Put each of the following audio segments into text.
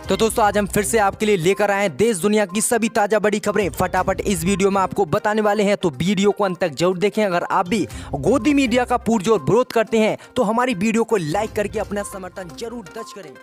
तो दोस्तों आज हम फिर से आपके लिए लेकर आए हैं देश दुनिया की सभी ताजा बड़ी खबरें फटाफट इस वीडियो में आपको बताने वाले हैं। तो वीडियो को अंत तक जरूर देखें। अगर आप भी गोदी मीडिया का पुरजोर विरोध करते हैं तो हमारी वीडियो को लाइक करके अपना समर्थन जरूर दर्ज करें।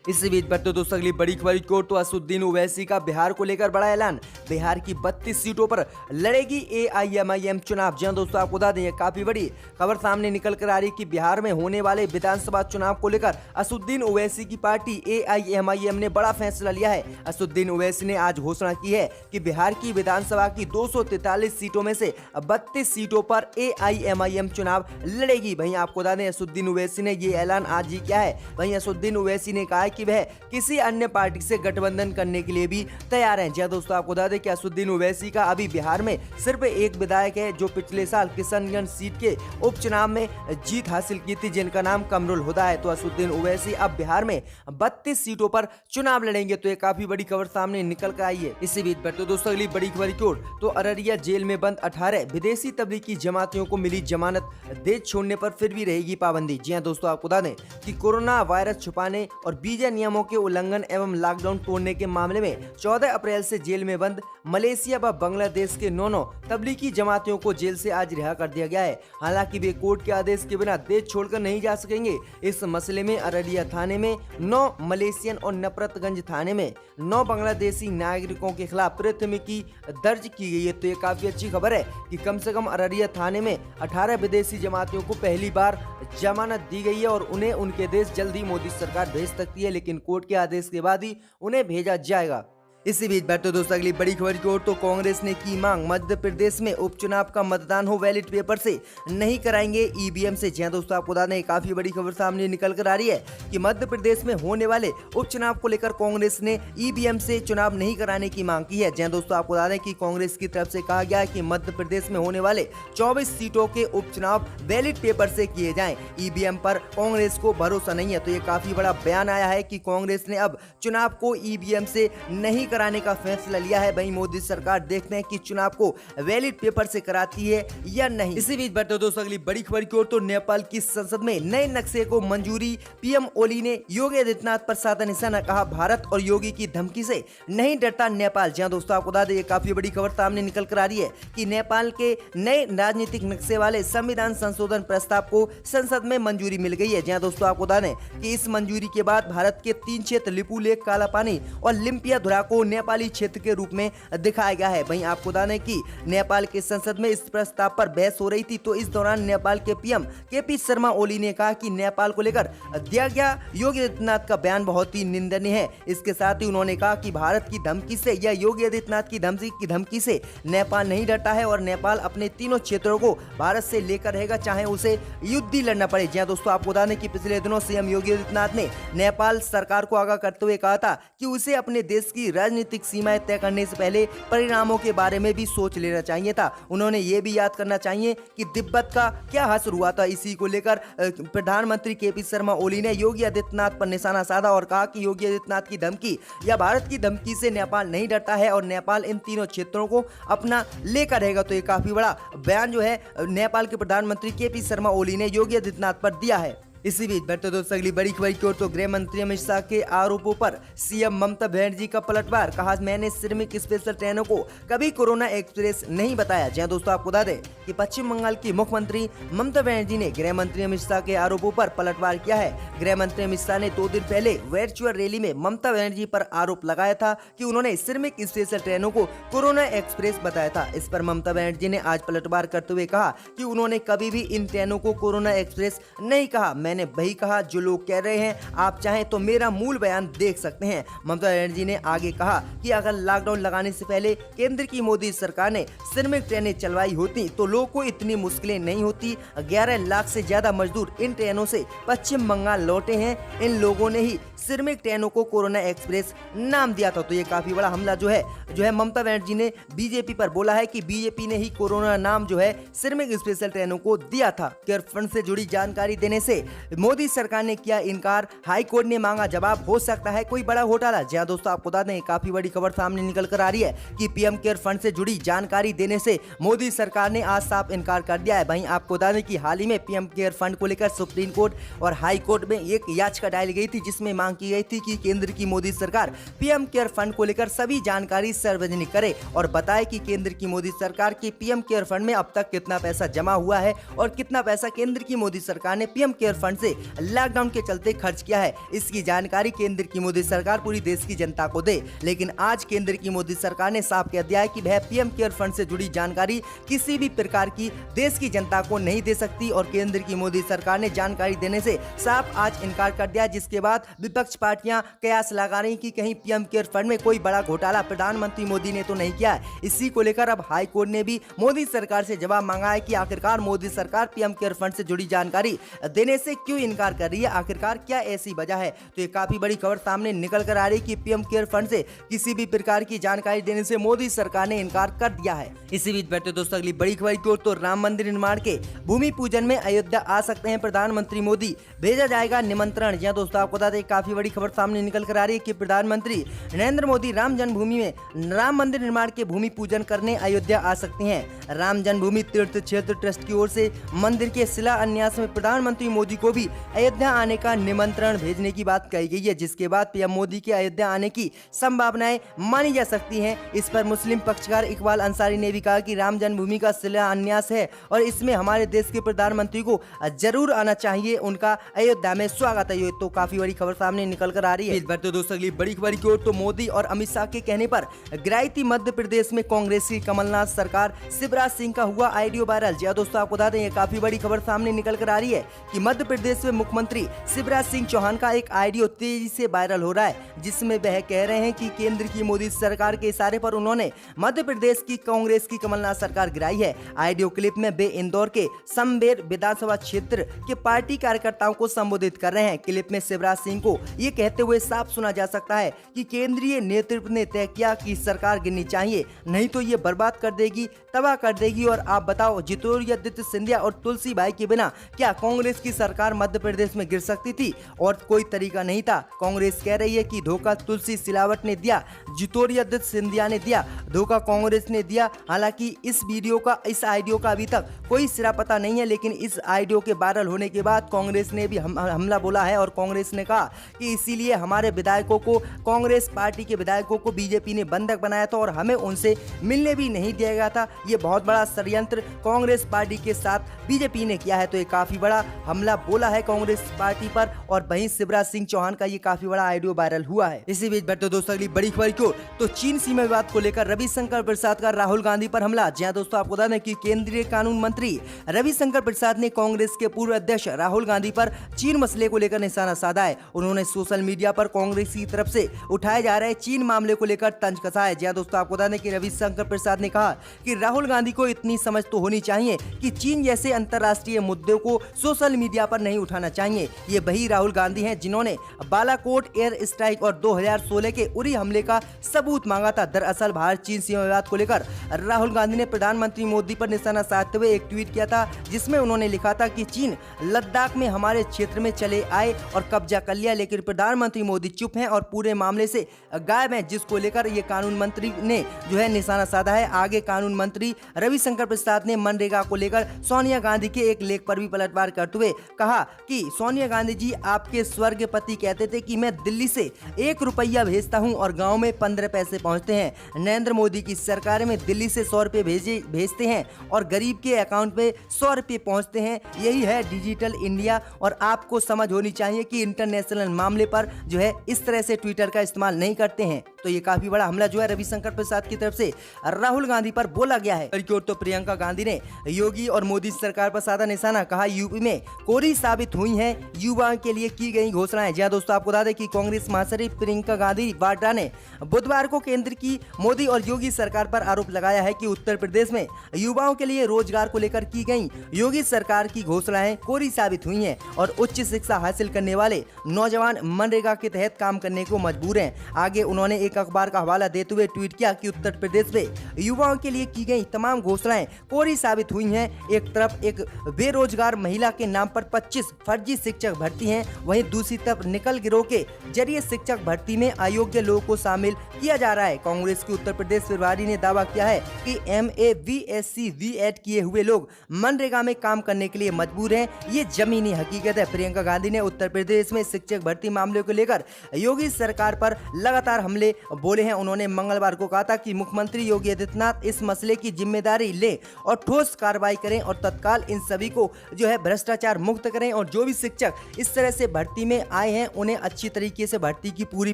इसी बीच बढ़ते दोस्तों अगली बड़ी खबर की ओर। तो असदुद्दीन ओवैसी का बिहार को लेकर बड़ा ऐलान। बिहार की 32 सीटों पर लड़ेगी AIMIM चुनाव। जी हां दोस्तों, आपको बता दें ये काफी बड़ी खबर सामने निकल कर आ रही है कि बिहार में होने वाले विधानसभा चुनाव को लेकर असदुद्दीन ओवैसी की पार्टी AIMIM ने बड़ा फैसला लिया है। असदुद्दीन ओवैसी ने आज घोषणा की है कि बिहार की विधानसभा की 243 सीटों में से 32 सीटों पर AIMIM चुनाव लड़ेगी। वहीं आपको बता दें असदुद्दीन ओवैसी ने ये ऐलान आज ही किया है। वहीं असदुद्दीन ओवैसी ने कहा कि वह किसी अन्य पार्टी से गठबंधन करने के लिए भी तैयार हैं। जी हां दोस्तों, आपको बता दें कि असदुद्दीन ओवैसी का अभी बिहार में सिर्फ एक विधायक है जो पिछले साल किशनगंज सीट के उपचुनाव में जीत हासिल की थी, जिनका नाम कमरुल हुदा है। तो असदुद्दीन ओवैसी अब बिहार में 32 सीटों पर चुनाव लड़ेंगे। तो ये काफी बड़ी खबर सामने निकल कर आई है। इसी बीच बढ़ते दोस्तों अगली बड़ी खबर की ओर। तो अररिया जेल में बंद 18 विदेशी तबलीगी जमातियों को मिली जमानत। देश छोड़ने पर फिर भी रहेगी पाबंदी। जी हां दोस्तों, आपको बता दें कि कोरोना वायरस छुपाने और वीजा नियमों के उल्लंघन एवं लॉकडाउन तोड़ने के मामले में 14 अप्रैल से जेल में बंद मलेशिया व बांग्लादेश के 9 तबलीगी जमातियों को जेल से आज रिहा कर दिया गया है। हालांकि वे कोर्ट के आदेश के बिना देश छोड़कर नहीं जा सकेंगे। इस मसले में अररिया थाने में 9 मलेशियन और नफरतगंज थाने में 9 बांग्लादेशी नागरिकों के खिलाफ प्राथमिकी दर्ज की गई है। तो ये काफी अच्छी खबर है कि कम से कम अररिया थाने में 18 विदेशी जमातियों को पहली बार जमानत दी गई है और उन्हें उनके देश जल्दी मोदी सरकार भेज सकती है, लेकिन कोर्ट के आदेश के बाद ही उन्हें भेजा जाएगा। इसी बीच बैठते दोस्तों अगली बड़ी खबर की ओर। तो कांग्रेस ने की मांग, मध्य प्रदेश में उपचुनाव का मतदान हो बैलेट पेपर से, नहीं कराएंगे EVM से। जी हां दोस्तों, आपको बता दें काफी बड़ी खबर सामने निकल कर आ रही है कि मध्य प्रदेश में होने वाले उपचुनाव को लेकर कांग्रेस ने EVM से चुनाव नहीं कराने की मांग की है। जी हां दोस्तों, आपको बता दें कि कांग्रेस की तरफ से कहा गया है कि मध्य प्रदेश में होने वाले 24 सीटों के उपचुनाव बैलेट पेपर से किए जाएं। EVM पर कांग्रेस को भरोसा नहीं है। तो ये काफी बड़ा बयान आया है कि कांग्रेस ने अब चुनाव को EVM से नहीं कराने का फैसला लिया है। वहीं मोदी सरकार देखते हैं कि चुनाव को बैलेट पेपर से कराती है या नहीं। इसी बीच बढ़ते दोस्तों अगली बड़ी खबर की ओर। तो नेपाल की संसद में नए नक्शे को मंजूरी। PM ओली ने योगी आदित्यनाथ पर साधा निशाना, कहा भारत और योगी की धमकी से नहीं डरता नेपाल। जहां दोस्तों आपको बता दें काफी बड़ी खबर सामने निकल कर आ रही है कि नेपाल के नए राजनीतिक नक्शे वाले संविधान संशोधन प्रस्ताव को संसद में मंजूरी मिल गई है। जहां दोस्तों आपको बता दें कि इस मंजूरी के बाद भारत के 3 क्षेत्र लिपू लेक, काला पानी और लिम्पियाधुरा को नेपाली क्षेत्र के रूप में दिखाया गया है। वहीं आपको बता दें कि नेपाल के संसद में इस प्रस्ताव पर बहस हो रही थी। तो इस दौरान नेपाल के PM KP शर्मा ओली ने कहा कि नेपाल को लेकर दिया गया योगी आदित्यनाथ का बयान बहुत ही निंदनीय है। इसके साथ ही उन्होंने कहा कि भारत की धमकी से या योगी आदित्यनाथ की धमकी से नेपाल नहीं डरता है और नेपाल अपने तीनों क्षेत्रों को भारत से लेकर रहेगा, चाहे उसे युद्ध ही लड़ना पड़े। जी हां दोस्तों, आपको बता दें कि पिछले दिनों CM योगी आदित्यनाथ ने नेपाल सरकार को आगाह करते हुए कहा था कि उसे अपने देश की राजनीतिक सीमाएं तय करने से पहले परिणामों के बारे में भी सोच लेना चाहिए था। उन्होंने ये भी याद करना चाहिए कि तिब्बत का क्या हासिल हुआ था। इसी को लेकर प्रधानमंत्री KP शर्मा ओली ने योगी आदित्यनाथ पर निशाना साधा और कहा कि योगी आदित्यनाथ की धमकी या भारत की धमकी से नेपाल नहीं डरता है और नेपाल इन तीनों क्षेत्रों को अपना लेकर रहेगा। तो ये काफी बड़ा बयान जो है नेपाल के प्रधानमंत्री KP शर्मा ओली ने योगी आदित्यनाथ पर दिया है। इसी बीच बढ़ते दोस्तों अगली बड़ी खबर की ओर। तो गृह मंत्री अमित शाह के आरोपों पर CM ममता बनर्जी का पलटवार, कहा मैंने श्रमिक स्पेशल ट्रेनों को कभी कोरोना एक्सप्रेस नहीं बताया। जहां दोस्तों आपको बता दें कि पश्चिम बंगाल की मुख्यमंत्री ममता बनर्जी ने गृह मंत्री अमित शाह के आरोपों पर पलटवार किया है। गृह मंत्री अमित शाह ने 2 दिन पहले वर्चुअल रैली में ममता बनर्जी पर आरोप लगाया था कि उन्होंने श्रमिक स्पेशल ट्रेनों को कोरोना एक्सप्रेस बताया था। इस पर ममता बनर्जी ने आज पलटवार करते हुए कहा कि उन्होंने कभी भी इन ट्रेनों को कोरोना एक्सप्रेस नहीं कहा। मैंने वही कहा जो लोग कह रहे हैं। आप चाहें तो मेरा मूल बयान देख सकते हैं। ममता बनर्जी ने आगे कहा कि अगर लॉकडाउन लगाने से पहले केंद्र की मोदी सरकार ने श्रमिक ट्रेनें चलवाई होती तो लोगों को इतनी मुश्किलें नहीं होती। 11 लाख से ज्यादा मजदूर इन ट्रेनों से पश्चिम बंगाल लौटे हैं। इन लोगों ने ही श्रमिक ट्रेनों को कोरोना एक्सप्रेस नाम दिया था। तो ये काफी बड़ा हमला जो है ममता बनर्जी ने BJP पर बोला है कि BJP ने ही कोरोना नाम जो है श्रमिक स्पेशल ट्रेनों को दिया था। केयर फंड से जुड़ी जानकारी देने से मोदी सरकार ने किया इनकार, हाई कोर्ट ने मांगा जवाब, हो सकता है कोई बड़ा घोटाला। जी हां दोस्तों, आपको बता दें काफी बड़ी खबर सामने निकल कर आ रही है कि पीएम केयर फंड से जुड़ी जानकारी देने से मोदी सरकार ने आज साफ इनकार कर दिया है। वहीं आपको बता दें कि हाल ही में पीएम केयर फंड को लेकर सुप्रीम कोर्ट और हाई कोर्ट में एक याचिका डाली गई थी, जिसमें मांग की गई थी कि केंद्र की मोदी सरकार पीएम केयर फंड को लेकर सभी जानकारी सार्वजनिक करे और बताए कि केंद्र की मोदी सरकार के पीएम केयर फंड में अब तक कितना पैसा जमा हुआ है और कितना पैसा केंद्र की मोदी सरकार ने पीएम केयर फंड से लॉकडाउन के चलते खर्च किया है। इसकी जानकारी केंद्र की मोदी सरकार पूरी देश की जनता को दे। लेकिन आज केंद्र की मोदी सरकार ने साफ कह दिया है कि वह पीएम केयर फंड से जुड़ी जानकारी किसी भी प्रकार की देश की जनता को नहीं दे सकती और केंद्र की मोदी सरकार ने जानकारी देने से साफ आज इनकार कर दिया, जिसके बाद विपक्ष पार्टियां कयास लगा रही कि कहीं पीएम केयर फंड में कोई बड़ा घोटाला प्रधानमंत्री मोदी ने तो नहीं किया है। इसी को लेकर अब हाई कोर्ट ने भी मोदी सरकार से जवाब मांगा है कि आखिरकार मोदी सरकार पीएम केयर फंड से जुड़ी जानकारी देने से क्यों इनकार कर रही है, आखिरकार क्या ऐसी वजह है। तो ये काफी बड़ी खबर सामने निकल कर आ रही कि पीएम केयर फंड से किसी भी प्रकार की जानकारी देने से मोदी सरकार ने इनकार कर दिया है। इसी बीच बैठे दोस्तों अगली बड़ी खबर की ओर, तो राम मंदिर निर्माण के भूमि पूजन में अयोध्या आ सकते हैं प्रधानमंत्री मोदी, भेजा जाएगा निमंत्रण। जी दोस्तों, आपको बता दें काफी बड़ी खबर सामने निकल कर आ रही है कि प्रधानमंत्री नरेंद्र मोदी राम जन्मभूमि में राम मंदिर निर्माण के भूमि पूजन करने अयोध्या आ सकते हैं। राम जन्मभूमि तीर्थ क्षेत्र ट्रस्ट की ओर से मंदिर के शिलान्यास में प्रधानमंत्री मोदी को भी अयोध्या आने का निमंत्रण भेजने की बात कही गई है, जिसके बाद पीएम मोदी के अयोध्या आने की संभावनाएं मानी जा सकती हैं। इस पर मुस्लिम पक्षकार इकबाल अंसारी ने भी कहा कि राम जन्मभूमि का शिलान्यास है और इसमें हमारे देश के प्रधानमंत्री को जरूर आना चाहिए, उनका अयोध्या में स्वागत है। तो काफी बड़ी खबर सामने निकल कर आ रही है। इस बार तो दोस्तों अगली बड़ी खबर की ओर, तो मोदी और अमित शाह के कहने पर गिराई थी मध्य प्रदेश में कांग्रेस की कमलनाथ सरकार, शिवराज सिंह का हुआ ऑडियो वायरल। जी दोस्तों, आपको बता दें ये काफी बड़ी खबर सामने निकल कर आ रही है कि मध्य प्रदेश में मुख्यमंत्री शिवराज सिंह चौहान का एक ऑडियो तेजी से वायरल हो रहा है, जिसमें वह कह रहे हैं कि केंद्र की मोदी सरकार के इशारे पर उन्होंने मध्य प्रदेश की कांग्रेस की कमलनाथ सरकार गिराई है। ऑडियो क्लिप में वे इंदौर के समवेर विधानसभा क्षेत्र के पार्टी कार्यकर्ताओं को संबोधित कर रहे हैं। क्लिप में शिवराज सिंह को ये कहते हुए साफ सुना जा सकता है कि केंद्रीय नेतृत्व ने तय किया कि सरकार गिरनी चाहिए, नहीं तो ये बर्बाद कर देगी, तबाह कर देगी। और आप बताओ, ज्योतिरादित्य सिंधिया और तुलसी भाई के बिना क्या कांग्रेस की सरकार मध्य प्रदेश में गिर सकती थी? और कोई तरीका नहीं था। कांग्रेस कह रही है कि धोखा तुलसी सिलावट ने दिया, ज्योतिरादित्य सिंधिया ने दिया, धोखा कांग्रेस ने दिया। हालांकि इस ऑडियो का अभी तक कोई सिरा पता नहीं है, लेकिन इस ऑडियो के वायरल होने के बाद कांग्रेस ने भी हमला बोला है और कांग्रेस ने कहा कि इसीलिए हमारे विधायकों को, कांग्रेस पार्टी के विधायकों को बीजेपी ने बंधक बनाया था और हमें उनसे मिलने भी नहीं दिया गया था। ये बहुत बड़ा षड्यंत्र कांग्रेस पार्टी के साथ बीजेपी ने किया है। तो ये काफी बड़ा हमला बोला है कांग्रेस पार्टी पर और वहीं शिवराज सिंह चौहान का ये काफी बड़ा ऑडियो वायरल हुआ है। इसी बीच बैठे दोस्तों अगली बड़ी खबर की ओर, तो चीन सीमा विवाद को लेकर रविशंकर प्रसाद का राहुल गांधी पर हमला। जी दोस्तों, आपको बता दें कि केंद्रीय कानून मंत्री रविशंकर प्रसाद ने कांग्रेस के पूर्व अध्यक्ष राहुल गांधी पर चीन मसले को लेकर निशाना साधा है। उन्होंने सोशल मीडिया पर कांग्रेस की तरफ से उठाए जा रहे चीन मामले को लेकर तंज कसा है। जी दोस्तों, आपको बता दें कि रविशंकर प्रसाद ने कहा कि राहुल गांधी को इतनी समझ तो होनी चाहिए कि चीन जैसे अंतर्राष्ट्रीय मुद्दों को सोशल मीडिया पर नहीं उठाना चाहिए। ये वही राहुल गांधी हैं जिन्होंने बालाकोट एयर स्ट्राइक और 2016 के उरी हमले का सबूत मांगा था। दरअसल भारत चीन सीमा विवाद को लेकर राहुल गांधी ने प्रधानमंत्री मोदी पर निशाना साधते हुए एक ट्वीट किया था, जिसमें उन्होंने लिखा था कि चीन लद्दाख में हमारे क्षेत्र में चले आए और कब्जा कर लिया, लेकिन प्रधानमंत्री मोदी चुप हैं और पूरे मामले से गायब हैं, जिसको लेकर ये कानून मंत्री ने जो है निशाना साधा है। आगे कानून मंत्री रविशंकर प्रसाद ने मनरेगा को लेकर सोनिया गांधी के एक लेख पर भी पलटवार करते हुए कहा कि सोनिया गांधी जी, आपके स्वर्गपति कहते थे कि मैं दिल्ली से 1 रुपया भेजता हूं और गांव में 15 पैसे पहुंचते हैं। नरेंद्र मोदी की सरकार में दिल्ली से 100 रुपये भेजते हैं और गरीब के अकाउंट में 100 रुपये पहुंचते हैं। यही है डिजिटल इंडिया। और आपको समझ होनी चाहिए कि इंटरनेशनल मामले पर जो है इस तरह से ट्विटर का इस्तेमाल नहीं करते हैं। तो ये काफी बड़ा हमला जो है रविशंकर प्रसाद की तरफ से राहुल गांधी पर बोला गया है। तो प्रियंका गांधी ने योगी और मोदी सरकार पर साधा निशाना, कहा यूपी में कोरी साबित हुई है युवाओं के लिए की गई घोषणाएं। जी दोस्तों, आपको बता दें कि कांग्रेस महासचिव प्रियंका गांधी वाड्रा ने बुधवार को केंद्र की मोदी और योगी सरकार पर आरोप लगाया है कि उत्तर प्रदेश में युवाओं के लिए रोजगार को लेकर की गई योगी सरकार की घोषणाएं कोरी साबित हुई हैं और उच्च शिक्षा हासिल करने वाले नौजवान मनरेगा के तहत काम करने को मजबूर हैं। आगे उन्होंने एक अखबार का हवाला देते हुए ट्वीट किया कि उत्तर प्रदेश में युवाओं के लिए की गई तमाम घोषणाएं कोरी साबित हुई हैं। एक तरफ एक बेरोजगार महिला के नाम पर 25 फर्जी शिक्षक भर्ती हैं। वहीं दूसरी तरफ निकल गिरोह के जरिए शिक्षक भर्ती में अयोग्य लोगों को शामिल किया जा रहा है। कांग्रेस के उत्तर प्रदेश प्रभारी ने दावा किया है कि MA, BSc, B.Ed किए हुए लोग मनरेगा में काम करने के लिए मजबूर हैं। ये जमीनी हकीकत है। प्रियंका गांधी ने उत्तर प्रदेश में शिक्षक भर्ती मामले को लेकर योगी सरकार पर लगातार हमले बोले हैं। उन्होंने मंगलवार को कहा था कि मुख्यमंत्री योगी आदित्यनाथ इस मसले की जिम्मेदारी लें और ठोस कार्रवाई करें और तत्काल इन सभी को जो है भ्रष्टाचार मुक्त करें और जो भी शिक्षक इस तरह से भर्ती में आए हैं उन्हें अच्छी तरीके से भर्ती की पूरी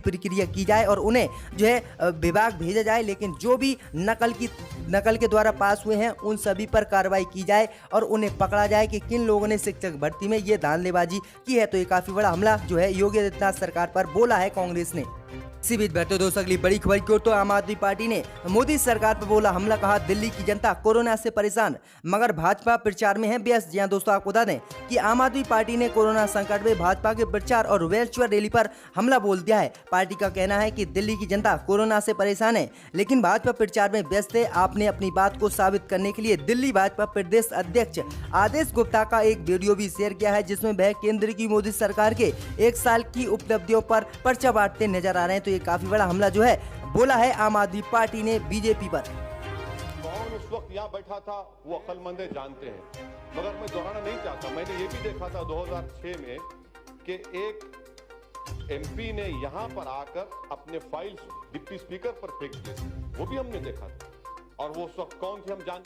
प्रक्रिया की जाए और उन्हें जो है विभाग भेजा जाए। लेकिन जो भी नकल के द्वारा पास हुए हैं उन सभी पर कार्रवाई की जाए और उन्हें पकड़ा जाए कि किन लोगों ने शिक्षक भर्ती में ये धांधलीबाजी की है। तो ये काफी बड़ा हमला जो है योगी आदित्यनाथ सरकार पर बोला है कांग्रेस ने। इसी बीच बढ़ते दोस्तों अगली बड़ी खबर की ओर तो आम आदमी पार्टी ने मोदी सरकार पर बोला हमला। कहा दिल्ली की जनता कोरोना से परेशान मगर भाजपा प्रचार में है व्यस्त। जी हां दोस्तों, आपको बता दें कि आम आदमी पार्टी ने कोरोना संकट में भाजपा के प्रचार और वर्चुअल रैली पर हमला बोल दिया है। पार्टी का कहना है कि दिल्ली की जनता कोरोना से परेशान है लेकिन भाजपा प्रचार में व्यस्त है। आपने अपनी बात को साबित करने के लिए दिल्ली भाजपा प्रदेश अध्यक्ष आदेश गुप्ता का एक वीडियो भी शेयर किया है जिसमें वह केंद्र की मोदी सरकार के 1 साल की उपलब्धियों पर पर्चा बांटते नजर आ रहे हैं। तो ये काफी बड़ा हमला जो है बोला है आम आदमी पार्टी ने बीजेपी पर। कौन उस वक्त यहाँ बैठा था वो अक्लमंदे जानते हैं, मगर मैं दोहराना नहीं चाहता। मैंने ये भी देखा था 2006 में कि एक MP ने यहाँ पर आकर अपने फाइल्स डिप्टी स्पीकर पर फेंक दिए, वो भी हमने देखा था। और वो उस वक्त कौन थे हम जानते